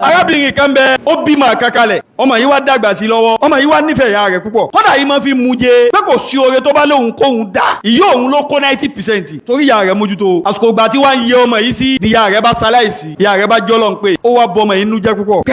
arábìnrin kan bẹ ó bímọ kankalẹ̀ ọmọ yìí wá dàgbà sí lọ́wọ́ ọmọ yìí wá nífẹ̀ẹ́ ìyá rẹ̀ púpọ̀ kódà yìí máa fi mú jẹ pé kò sí oore tó bá lóhun kóhun dá ìyá òun ló kó 90% torí ìyá rẹ̀ mójútó àsìkò ìgbà tí wá ń yẹ ọmọ yìí sí ni ìyá rẹ̀ bá ṣaláìsí ìyá rẹ̀ bá jọ́lọ́ ń pè ó wá bọ ọmọ yìí nínú jẹ́ púpọ̀ pé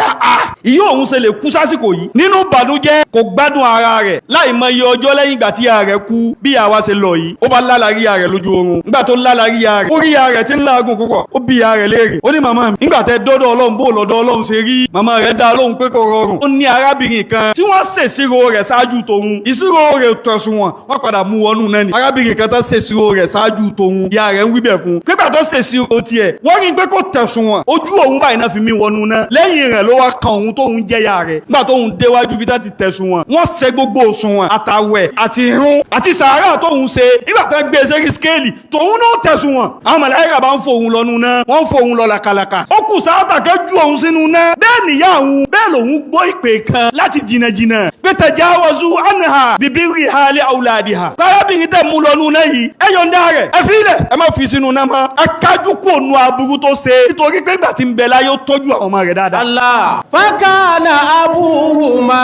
ìyá òun ṣe lè kú sásìkò yìí nínú ìbànújẹ́ kò gbádùn ara rẹ̀ láì mọ iye ọjọ́ lẹ́yìn ìgbà tí ìyá rẹ̀ kú bí ìyá wa ṣe lọ yìí ó bá lálàrí ìyá rẹ̀ lójú oorun nígbà tó lálàrí ìyá rẹ̀ ó rí ìyá rẹ̀ tí ń láàgùn púpọ̀ ó bí ìyá rẹ̀ léèrè ó ní màmá mi nígbà tẹ dọ́dọ̀ ọlọ́run bó lọ́dọ̀ ọlọ́run ṣe rí màmá rẹ̀ dá lóhùn pé kò rọrùn ó ní arábìnrin kan tí wọ́n ṣèṣirò rẹ̀ ṣáájú tòun ìṣirò rẹ̀ tẹ̀sùnwọ̀n wọ́n padà mú wọnú náà ni arábìnrin kan tó ṣèṣirò rẹ̀ ṣáájú tòun ìyá rẹ̀ ń wí bẹ̀ fún pípa tó ṣèṣirò tiẹ̀ wọ́n rí pé kò tẹ̀sùnwọ̀n ojú òun báyìí náà fi mí wọnú náà lẹ́yìn rẹ̀ ló wá kan òun tóun jẹ́yà rẹ̀ nígbà tóun déwájú bí tá ti tẹ̀sùnwọ̀n wọ́n ṣe gbogbo òṣùwọ̀n àtàwẹ̀ àti irun àti sàárà tóun ṣe nígbà tó gbé sẹ́rí skéèlì tóun náà tẹ̀sùnwọ̀n àwọn màláíkà bá ń fòun lọ́nu náà wọ́n ń fòun lọ làkàlàkà ó kù sáátà kẹ́ ju òun sínú náà bẹ́ẹ̀ nìyá òun bẹ́ẹ̀ lòun gbọ́ ìpè kan láti jìnnàjìnnà pé tajawazu anha bibiri hali auladiha kárábìnrin tẹ̀ mú lọ́nu náà yìí ẹ yọ̀ǹda rẹ̀ ẹ fi ilẹ̀ ẹ má fi sínú náà mọ́ ẹ kájú kó nu aburú tó ṣe nítorí pé ìgbà tí ń bẹ láyé ó tọ́jú àwọn ọmọ rẹ̀ dáadáa. Allah fakana abuhuma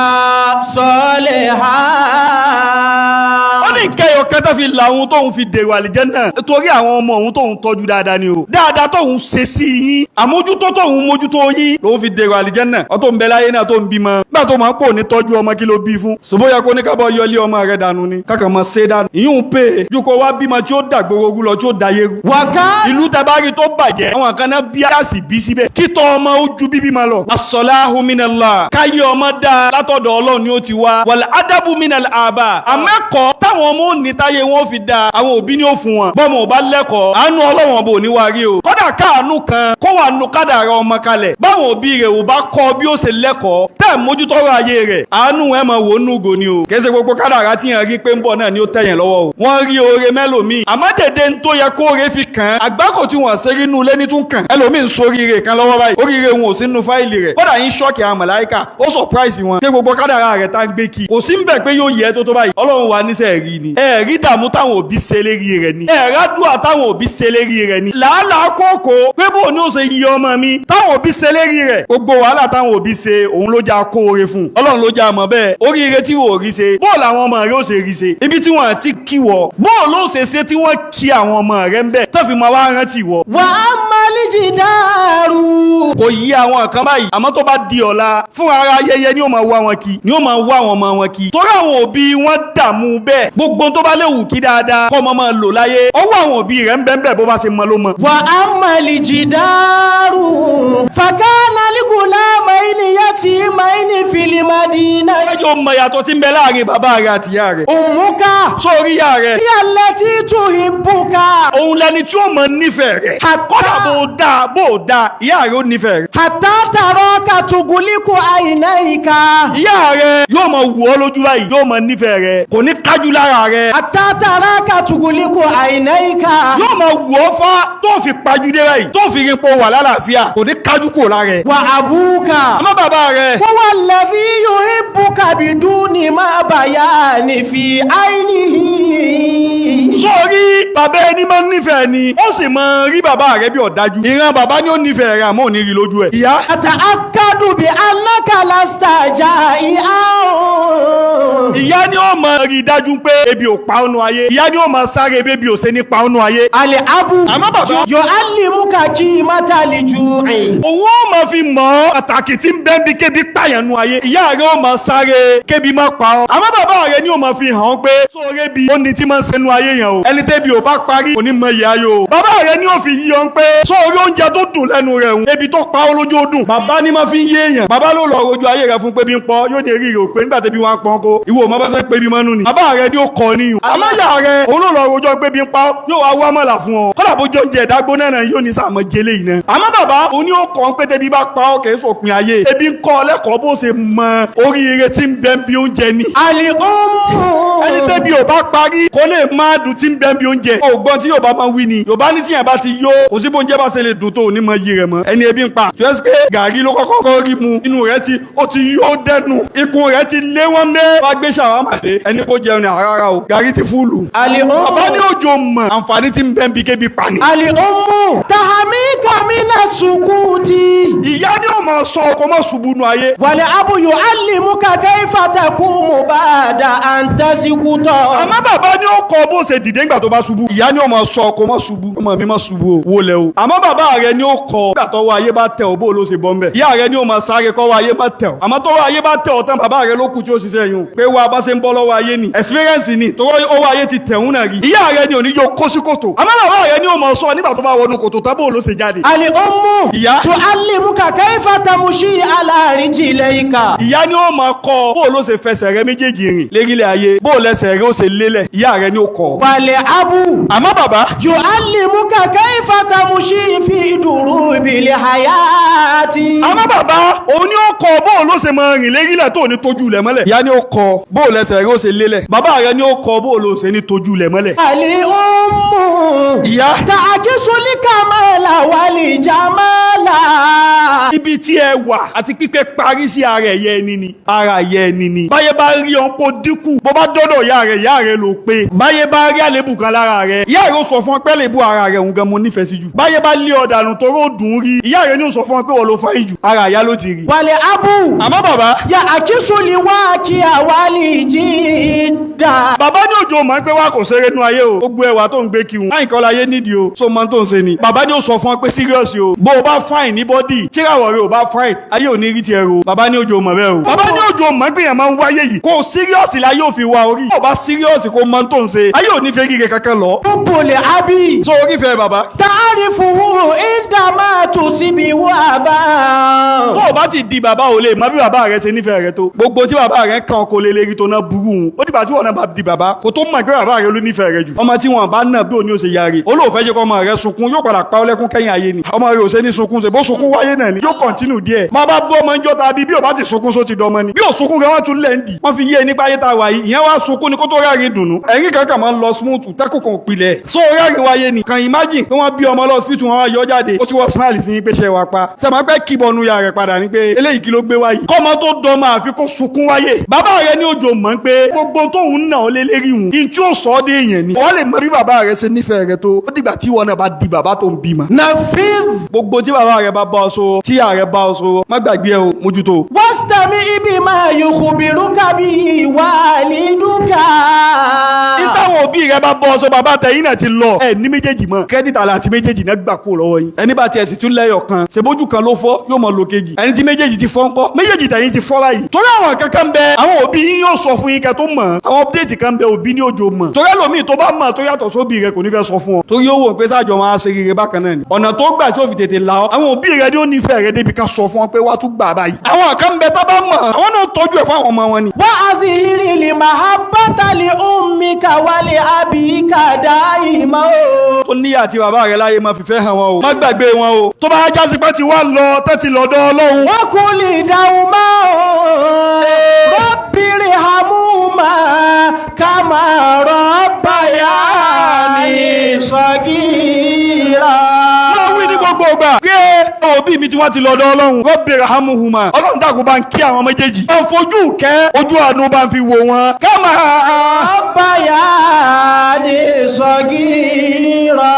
saliha. ó ní kẹyọ kẹta fi làwọn tóun fi dèrò àlìjẹ́nnà nítorí àwọn ọmọ òun tóun tọ́jú dáadáa ni o dáadáa tóun ṣe sí yín àmójútó tóun mójútó yín lòun fi dèrò àlìjẹ́nnà ọtó ń bẹ láyé náà tó ń bímọ nígbà tó máa ń pò ní tọ́jú ọmọ kí ló bí fún ṣùgbọ́n kó ní kábọ̀ yọlé ọmọ rẹ̀ dànù ni kákan máa ṣe dànù ìyún pé ju kó wá bímọ tí ó dàgbòrò ogun lọ tí ó dayé rú. wàká ìlú tabari tó bàjẹ́ àwọn kan náà bí àṣì bí síbẹ̀ títọ́ ọmọ ojú bíbí ma lọ. as-salahu minallah káyé ọmọ dá látọ̀dọ̀ ọlọ́run ni ó ti wá wal adabu minal aba àmẹ́kọ̀ọ́ táwọn ọmọ òní táyé wọn fi da àwọn òbí ni ó fún wọn bọ́mọ ò bá lẹ́kọ̀ọ́ àánú ọlọ́wọ̀n bò ní wárí o kódà káàánú kan kó wà nù kádàrá ọmọ kalẹ̀ báwọn òbí rẹ̀ ò bá kọ́ bí ó ṣe lẹ́kọ̀ọ́ tẹ́ mójútọ́rọ̀ ayé rẹ̀ àánú ẹ̀ máa wò ó nùgò ni o kèsì gbogbo kádàrá tí yẹn rí pé ń bọ̀ náà ni ó tẹ̀yìn lọ́wọ́ o wọ́n rí oore mẹ́lòmíì àmọ́ dèdè ń tó yẹ kó oore fi kàn án àgbákò tí wọ́n ṣe rí inú ilé ní tún kàn ẹlòmíì ń soríire kan lọ́wọ́ báyìí oríire wọn ò sí nínú fáìlì rẹ̀ kódà yín ṣọ́ọ̀kì àwọn màláíkà ó sọ̀práìsì wọn pé gbogbo kádàrá rẹ̀ tá ń gbé kí kò sí ń bẹ̀ pé yóò yẹ tó báyìí ọlọ́run wa níṣẹ́ rí ni ẹ̀rí dààmú táwọn òbí ṣe lérí rẹ̀ ni ẹ̀rádùá táwọn òbí ṣe lérí rẹ̀ ni làálàá kókó pé bó ní ó ṣe yí ọmọ mi táwọn òbí ṣe lérí rẹ̀ gbogbo wàhálà táwọn òbí ṣe òun ló já kó oore fún ọlọ́run ló já mọ̀ bẹ́ẹ̀ oríire tí wò rí ṣe bó làwọn ọmọ rẹ̀ ó ṣe rí ṣe ibi tí wọ́n ti kí wọ bó ló ṣe ṣe tí wọ́n kí àwọn ọmọ rẹ̀ ń bẹ̀ tó fi máa wá rántí wọ. wà á máa jí dáàrú. kò yí àwọn kan báyìí àmọ́ tó bá di ọ̀la fún ara ayẹyẹ ni ó máa wá wọn kí ni ó máa wá àwọn ọmọ wọn kí torí àwọn òbí wọn dààmú bẹ́ẹ̀ gbogbo tó bá léwu kí dáadáa kọ́ ọmọ máa lò láyé ọwọ́ àwọn òbí rẹ̀ ń bẹ́ẹ̀ bó bá ṣe mọ ló mọ. wà á máa jí dáàrú. fàkánà lígùlá máìlì yàtì máìlì fìlìmàdínà. ẹjọ́ mọ ìyàtọ̀ tí ń bẹ láàrin bàbá rẹ̀ àti ìyá rẹ̀. òmùká. sórí ìyá rẹ̀. yàlẹ́ tí tù ìbùkà. òun lẹni tí ó mọ nífẹ̀ẹ́ rẹ̀. kọ́dà bó dáa ìyá rẹ̀ ó nífẹ̀ẹ́ rẹ̀. àtàtàrọ̀ kàtùgùlíkù àìná ìka. ìyá rẹ̀ yóò mọ wù ọ́ lójú báyìí yóò mọ nífẹ̀ẹ́ rẹ̀ kò ní kájú lára rẹ̀. àtàtàrọ̀ kàtùgùlíkù àìná ìka. yóò mọ wù ọ́ fá tó fi pajúdé báyìí tó fi rin po wà lálàáfíà kò ní kájú kò lára rẹ̀. wà àbúkà. àmọ́ bàbá rẹ̀. wọ́n wà lẹ́bí yóò ìbùkà bìdúnì má bàyà nífi àìní. sórí bàbá ẹni máa ń nífẹ̀ẹ́ ni ó sì máa rí bàbá rẹ̀ bí ọ̀dájú ìran bàbá ni ó nífẹ̀ẹ́ rẹ̀ àmọ́ ò ní rí lójú ẹ̀. ìyá. àtà akádùbí alákàlà sàjà ìhà. ìyá ni ó máa rí dájú pé ebi ò pa ọ́nù ayé ìyá ni ó máa sáré bébí ò ṣe ní pa ọ́nù ayé. àlẹ́ abu. àmọ́ bàbá. yọ alimuka kí mátàlì ju. òun ó máa fi mọ̀ pàtàkì tí ń bẹ́ẹ̀ bí kébi pààyàn nù ayé ìyá rẹ̀ ó máa sáré kébi má pa ọ́ àmọ́ bàbá rẹ̀ ni ó máa fi hàn pé sóore bí ó ní tí máa ń sẹ́nu ayé yẹn o ẹni tẹ́bi ò bá parí kò ní mọ ìyá yóò bàbá rẹ̀ ni ó fi yí ọ pé sóore oúnjẹ tó dùn lẹ́nu rẹ̀ ń ebi tó pa ọ́ lójú ó dùn bàbá ni máa fi ń yé èèyàn bàbá ló lọ rojú ayé rẹ̀ fún pé bí ń pọ̀ yóò ní èrè rò pé nígbà tẹ́bi wọn pọ́n kó ìwọ ọmọ bá sẹ́ pé bí mọ́nú ni bàbá rẹ̀ ni ó kọ́ níyùn àmọ́ ìyá rẹ̀ òun ló lọ rojú pé bí ń pa yóò wá wá mọ̀là fún ọ kọ́dà bó jọ oúnjẹ ìdágbóná náà yóò ní sàmọ́ jẹlé yìí náà àmọ́ bàbá òun ni ó kọ́ pé tẹ́bi bá pa ọ́ kẹ́ sòpin ayé ebi ń kọ́ lẹ́kọ̀ọ́ bó ṣe mọ oríire tí ń bẹ bí oúnjẹ ni. àlè ọmọ ẹni tẹ́bi ò bá parí kó lè máa dùn tí ń bẹ́ bí oúnjẹ. ògbọ́n tí Yorùbá máa wí ni Yorùbá ní tíyẹn bá ti yó kò sí bóúnjẹ bá ṣe lè dùn tó ò ní mọ iyì rẹ̀ mọ́. ẹni ebi ń pa ṣùgbọ́n gàrí ló kọ́kọ́ rí mu inú rẹ̀ ó ti yó dẹnu ikùn rẹ̀ ti lé wọn mẹ́. wá gbé ṣàwámà dé ẹni kó jẹun ní àrárá o gàrí ti fúlù. bàbá ní òjò mọ̀ àǹfààní tí ń bẹ́ bí kébi pa ni. Al-ummu tahamika mina sukuti. ìyá ni ó máa sọ ọkọ mọ́ ṣubú nu ayé. Wal abu yu'allimuka kayfa taqumu ba'da an tasikuta. àmọ́ bàbá ni ó kọ bó ṣe dìde nígbà tó bá ṣubú. ìyá ni ó máa sọ ọkọ mọ́ ṣubú ọmọ mi mọ́ ṣubú o wo lẹ o. àmọ́ bàbá rẹ ni ó kọ nígbà tọ́wọ́ ayé bá tẹ̀ ọ́ bó ló ṣe bọ́ ńbẹ̀. ìyá rẹ ni ó máa sáré kọ́wọ́ ayé má tẹ̀ ọ́. àmọ́ tọ́wọ́ ayé bá tẹ̀ ọ́ tán bàbá rẹ ló kù tí ó ṣiṣẹ́ yun. pé wá bá ṣe ń bọ́ lọ́wọ́ ayé ni experience ni tọ́wọ́ owó ayé ti tẹ̀hún náà rí. ìyá rẹ ni ò ní yóò kó sí kòtò. àmọ́ bàbá rẹ ni ó máa sọ nígbà tó bá wọnú kòtò tán bó ló ṣe jáde. Al-ummu ìyá tu'allimuka kayfa tamshi ala rijlayka. ìyá ni ó máa kọ́ bó ló ṣe fẹsẹ̀ rẹ méjèèjì rìn lérílẹ̀ ayé bó lẹsẹ̀ rẹ ó ṣe lélẹ̀ ìyá rẹ ni ó kọ́. Wal abu àmọ́ bàbá yu'allimuka kayfa tamshi fi durubil hayati. àmọ́ bàbá òun ni ó kọ́ bó ló ṣe máa rìn lérílẹ̀ tó ní tójú lẹ̀ mọ́lẹ̀. ìyá ni ó kọ́ bó lẹsẹ̀ rẹ ó ṣe lélẹ̀ bàbá rẹ ni ó kọ́ bó ló ṣe ní tójú lẹ̀ mọ́lẹ̀. Al-ummu ìyá ta'kisul kamala wal jamala. ibi tí ẹ wà àti pípé parí sí ara ẹ̀yẹ ẹni ni ara ẹ̀yẹ ẹni ni. báyé bá rí ọ̀pọ̀ dínkù bó bá dọ́dọ̀ ìyá rẹ̀ ló pé. báyé bá rí àlébù kan lára rẹ̀ ìyá rẹ̀ ó sọ fún ọ pé àlébù ara rẹ̀ òun gan mo nífẹ̀ẹ́ sí jù. báyé bá lé ọ̀dànù tó rò dùn rí ìyá rẹ̀ ni ó sọ fún ọ pé wọ́n ló fa ìjù ara ìyá ló ti rí. Wal abu àmọ́ bàbá ya'kisul waqi'a wal jidda. bàbá ní òjò mọ̀ pé wà kò ṣeré nú ayé o gbogbo ẹwà tó ń gbé kí wọn láì kọ́ láyé nídìí o so mọ́ tó ń ṣe ni. bàbá ní ó sọ fún ọ pé serious o bó o bá fine ní bọ́dì tíráwọ̀ rẹ ò bá fine ayé ò ní rí tiẹ̀ ro. bàbá ní òjò mọ̀ bẹ́ẹ̀ o. bàbá ní òjò mọ̀ pé yẹn máa ń wáyé yìí kó o serious la yóò fi wá orí. bó o bá serious kó mọ́ tó ń ṣe ayé ò ní fẹ́ gíga kankan lọ. Hubbul abi so orí fẹ́ bàbá. ta'rifuhu indama tusibu aba. tó o bá ti di bàbá ò lè mọ bí bàbá rẹ ṣe nífẹ̀ẹ́ rẹ tó gbogbo tí bàbá rẹ kàn kó lé lérí tó ná burú un ó dìgbà tí wọn náà bá di bàbá kó tó mọ̀ pé bàbá rẹ ló nífẹ̀ẹ́ rẹ jù. ọmọ tí wọn bá nà bí òní ò ṣe yáre olóòfẹ́ jẹ́ kọ́ ọmọ rẹ sunkún yóò padà pa ọ́ lẹ́kún kẹ́yìn ayé ni ọmọ rẹ ò ṣe ní sunkún ṣe bó sunkún wáyé náà ni yóò kọ̀ntínù díẹ̀. má bá bọ́ ọmọ ńjọ́ tàbí bí ò bá ti sunkún só ti dọmọ ni bí ò sunkún gan wọ́n tún lẹ́ ń dì wọ́n fi yé nípa ayé tá a wà yìí ìyẹn wá sunkún ni kó tó rẹ́rìn dùnú ẹ̀rín kankan máa ń lọ smooth tẹ́kùnkùn pilẹ̀ so rẹ́rìn wáyé ni kàn imagine pé wọ́n bí ọmọ lọ hospital wọn wá yọ jáde ó ti wọ́ smile sí pé ṣe wá pa ṣe máa pẹ́ kíbọnú ya rẹ̀ padà ní pé eléyìí kí ló gbé wáyé kọ́mọ tó dọ́mọ àfi kó sunkún wáyé bàbá rẹ ní òjò mọ̀ pé gbogbo tóun náà lé lérí hùn in tí ó sọ ọ́ dé èèyàn ni wọ́n lè mọ bí bàbá rẹ ṣe nífẹ̀ẹ́ rẹ tó ó dìgbà tí wọn náà bá di bàbá tó ń bímọ. Nafiz gbogbo tí bàbá rẹ bá bá ọ so tí ààrẹ bá ọ so má gbàgbé ẹ o mójútó. wastami bima yukhbiruka bihi waliduka. ìtàwọn òbí rẹ bá bọ́ ọ so bàbá tẹ̀yìn náà ti lọ ẹ ní méjèèjì mọ́ kẹ́dítà láti méjèèjì náà gbà kó lọ́wọ́ yín ẹni bá tiẹ̀ sì tún lẹ́yọ̀ kan ṣèbójú kan ló fọ́ yóò mọ lókejì ẹni tí méjèèjì ti fọ́ ńkọ́ méjèèjì tẹ̀yìn ti fọ́ báyìí torí àwọn kankan bẹ àwọn òbí yín yóò sọ fún yín kẹ́ tó mọ̀ àwọn update kan bẹ òbí ní òjò mọ̀ torí ẹlòmíì tó bá mọ̀ tó yàtọ̀ sóbì rẹ kò ní fẹ́ sọ fún ọ torí ó wò pé sáàjọ máa ṣe rere bákan náà ni ọ̀nà tó gbà tí ó fi tètè la ọ àwọn òbí rẹ ní ó nífẹ̀ẹ́ rẹ débi ká sọ fún ọ pé wá tún gbà báyìí àwọn kan bẹ tá bá mọ̀ àwọn náà tọ́jú ẹ̀ fún àwọn ọmọ wọn ni. wa azhiri li mahabbata li ummika wa li abika daima o. tó níyà àti bàbá rẹ láyé máa fìfẹ́ hàn wọn o má gbàgbé wọn o tó bá jásí pé ti wá lọ tẹ́tí lọ́dọ̀ Ọlọ́run. wa kuli dauma rabbiri hamuma kama rabbayani sagira. máa wí ní gbogbo ọgbà pé òbí mi tí wọ́n ti lọ́dọ̀ Ọlọ́run rabbiri hamuhuma Ọlọ́run dàkú bá ń kí àwọn méjèèjì bá ń fojú kẹ́ ojú àánú bá ń fi wò wọn kama rabbayani sagira.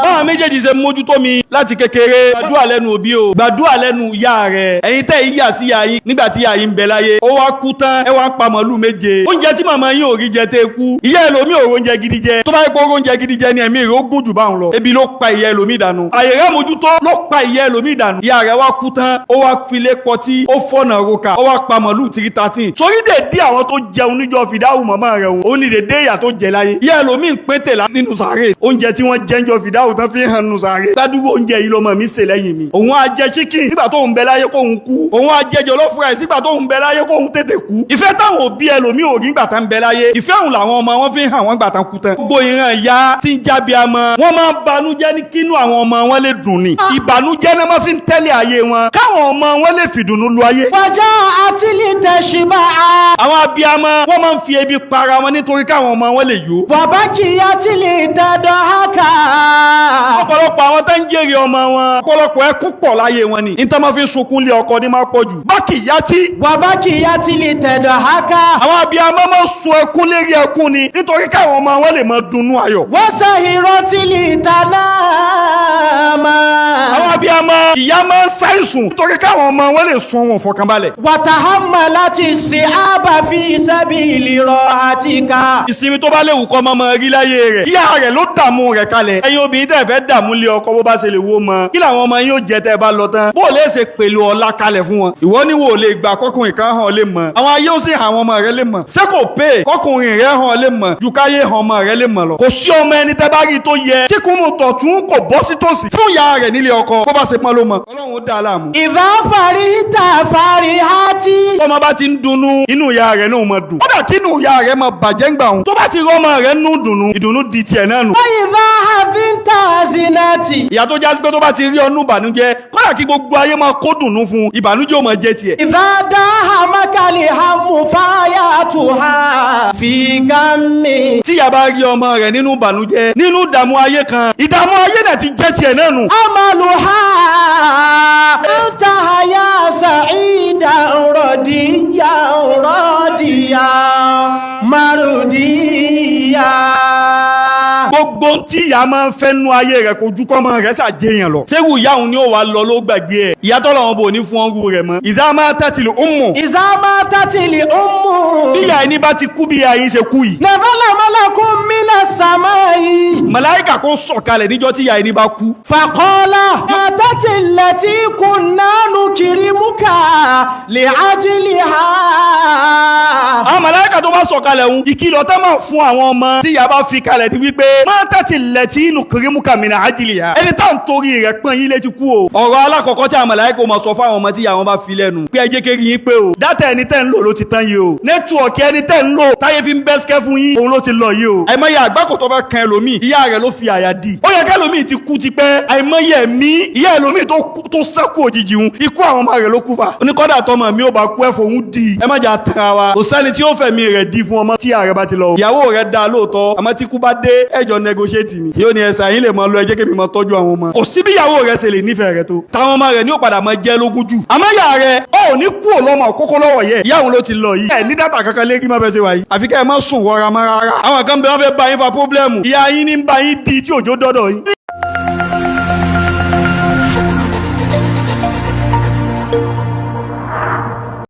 báwọn méjèèjì ṣe mójútó mi láti kékeré gbàdúrà lẹ́nu òbí o gbàdúrà lẹ́nu ìyá rẹ̀ ẹ̀yin tẹ́ ìyá sí ìyá yín nígbà tí ìyá yín ń bẹ láyé ó wá kú tán ẹ wá ń pa màálù méje oúnjẹ tí màmá yín ò rí jẹ tẹ́ kú ìyá ẹlòmíì ò róúnjẹ gidi jẹ tó bá yẹ kó róúnjẹ gidi jẹ ni ẹ̀mí rẹ̀ ó gùn jù báwọn lọ ebi ló pa ìyá ẹlòmíì dànù àyèrè mójútó ló pa ìyá ẹlòmíì dànù ìyá rẹ̀ wá kú tán ó wá filé pọtí ó fọ̀nà roka ó wá pa màálù 313 sórí dèdé àwọn tó jẹun níjọ́ fìdáhù màmá rẹ̀ o ó ní dèdé ìyà tó jẹ láyé ìyá ẹlòmíì ń pété nínú sàárè oúnjẹ tí wọ́n jẹ níjọ́ fìdáhù tán fi hàn nínú sàárè gbádùgbò oúnjẹ yìí lọmọ mi ṣe lẹ́yìn mi òun á jẹ chicken nígbà tó ń bẹ láyé kóhun kú òun á jẹ jollof rice nígbà tó ń bẹ láyé kóhun tètè kú ìfẹ́ táwọn òbí ẹlòmíì ò rí nígbà tá ń bẹ láyé ìfẹ́ òun làwọn ọmọ wọn fi hàn wọ́n gbà tán kú tán gbogbo ìran ìyá tí ń jábí amọ wọ́n máa ń banújẹ́ ní kínú àwọn ọmọ wọn lè dùn ni ìbànújẹ́ ìbànújẹ́ náà máa fi ń tẹ́lẹ̀ ayé wọn káwọn ọmọ wọn lè fìdùnnú lu ayé. wàjà àtìlì tẹ̀síbà. àwọn abiyamọ wọ́n máa ń fi ebi para wọn nítorí káwọn ọmọ wọn lè yó. wàbákì àtìlì tẹ̀dọ̀ hákà. ọ̀pọ̀lọpọ̀ àwọn tó ń jèrè ọmọ wọn ọ̀pọ̀lọpọ̀ ẹkún pọ̀ láyé wọn ni níta máa fi sunkún lé ọkọ ní máa pọ̀ jù. bákì yátí. wàbákì àtìlì tẹ̀dọ̀ hákà. àwọn abiyamọ máa ń sun ẹkún lérí ẹkún ni nítorí káwọn ọmọ wọn lè máa dunnú ayọ̀. wọ́n sahirọ́ tìlì tàlámà. àwọn abiyamọ ìyá máa ń ṣàìsùn nítorí káwọn ọmọ wọn lè sun wọn fọkànbalẹ̀. wàtàhámà láti ṣe àbàfi sabili rahatika. ìsinmi tó bá léwu kọ́ ọmọ ọmọ rí láyé rẹ̀ ìyá rẹ̀ ló dààmú rẹ̀ kalẹ̀. ẹ̀yin obìnrin tẹ́ fẹ́ dààmú lé ọkọ bó bá ṣe lè wo mọ kí làwọn ọmọ yín ó jẹ tẹ́ bá lọ tán bó lè ṣe pẹ̀lú ọlá kalẹ̀ fún wọn. ìwọ ni wo lè gbà kọkùnrin kan hàn lè mọ̀ àwọn ayé ó sì hàn àwọn ọmọ rẹ̀ lè mọ̀ ṣé kò pé kọkùnrin rẹ̀ hàn lè mọ̀ ju káyé hàn ọmọ rẹ̀ lè mọ̀ lọ. kò sí ọmọ ẹni tẹ́ bá rí tó yẹ tí kùnú tọ̀tún kò bọ́ sí tòsí fún ìyá rẹ̀ nílé ọkọ bó bá ṣe pọ́n ló mọ̀ Ọlọ́run ó dá a láàmú. ìdá farita farihati. tọ́mọ bá ti ń dunnú inú ìyá rẹ̀ náà máa dùn. kódà kí inú ìyá rẹ̀ máa bàjẹ́ ń gbà wọn tó bá ti rọ́ ọmọ rẹ̀ nú dùnnú ìdùnnú di tiẹ̀ náà nù. ìdá havinta zinati. ìyá tó jásí pé tó bá ti rí ọnú ìbànújẹ́ kódà kí gbogbo ayé máa kó dùnnú fún ìbànújẹ́ ò máa jẹ́ tiẹ̀. ìdá dáhàmákàlì hamu fáyàtúhà fi gámi. tí ìyá bá rí ọmọ rẹ̀ nínú ìbànújẹ́ nínú ìdààmú ayé kan ìdààmú ayé náà ti jẹ́ tiẹ̀ náà nù. amaluha antahaya sa'ida rọdíyà rọdíyà marudiya. gbogbo tí ìyá máa ń fẹ́ nú ayé rẹ̀ kò ju kọ́mọ rẹ̀ ṣàjẹyàn lọ. séwu ìyá òun ni ó wà lọ ló gbàgbé ẹ̀ ìyá tọ́lọ̀ wọn bò ní fún ọrùn rẹ̀ mọ́. ìzá máa tàtìlì ummu. ìzá máa tàtìlì ummu. bí ìyá ẹni bá ti kú bí ìyá yín ṣe kú yìí. nàfàlà malakun mina samayi. màláìkà kó sọ̀kalẹ̀ níjọ́ tí ìyá ẹni bá kú. faqala àtàtìlẹ̀tì kùnánù kìrìmùkà lè ájílìhà. àwọn màláìkà tó bá sọ̀kalẹ̀ ń ìkìlọ̀ tẹ́ máa fún àwọn ọmọ tí ìyá bá fi kalẹ̀ ní wípé máa tẹ̀tì lẹ̀tí inú kìrìmùkà mìíràn ájìlì yá ẹni tá à ń torí rẹ̀ pọ́n yín létí kú o. ọ̀rọ̀ alákọ̀ọ́kọ́ tí àwọn màláìkà máa sọ fáwọn ọmọ tí ìyá wọn bá fi lẹ́nu pé ẹ jẹ́ kéré yín pé o dátà ẹni tẹ́ ń lò ló ti tán yìí o nẹ́tíwọ̀kì ẹni tẹ́ ń lò táyé fi ń bẹ́sikẹ́ fún yín òun ló ti lọ yìí o. àìmọye àgbákò tó fẹ́ kan ẹlòmíì ìyá rẹ̀ ló fi àyà dì ó yẹ kẹlòmíì ti kú tipẹ́ àìmọye ẹ̀mí ìyá ẹlòmíì tó sẹ́kù òjijì ń ikú àwọn ọmọ rẹ̀ ló kú fa oníkọ́dà tọmọ mi ò bá kú ẹ̀fọ́ òun dì ẹ má jà tara wa kò sẹ́ni tí ó fẹ̀mí rẹ̀ dì fún ọmọ tí ààrẹ bá ti lọ ìyàwó rẹ̀ dáa lóòótọ́ àmọ́ tí kú bá dé ẹjọ́ negotiate ni yóò ní ẹsẹ̀ àyín lè mọ lọ ẹjẹ́ kébì mọ tọ́jú àwọn ọmọ kò sí bí ìyàwó rẹ̀ ṣe lè nífẹ̀ẹ́ rẹ̀ tó táwọn ọmọ rẹ̀ ní ó padà mọ jẹ́ lógún jù àmọ́ ìyá rẹ̀ ó ní kú òlọ́mọ kókó lọ́wọ́ yẹ ìyá òun ló ti lọ yìí ẹ̀ ní dátà kankan lé kí má fẹ́ ṣe wáyé àfi kẹ́ ẹ má sùn wọra má rárá àwọn kan bẹ wọn fẹ́ bá yín fa pọ́blẹ́mù ìyá yín ní bá yín di tí òjò dọ́dọ̀ yín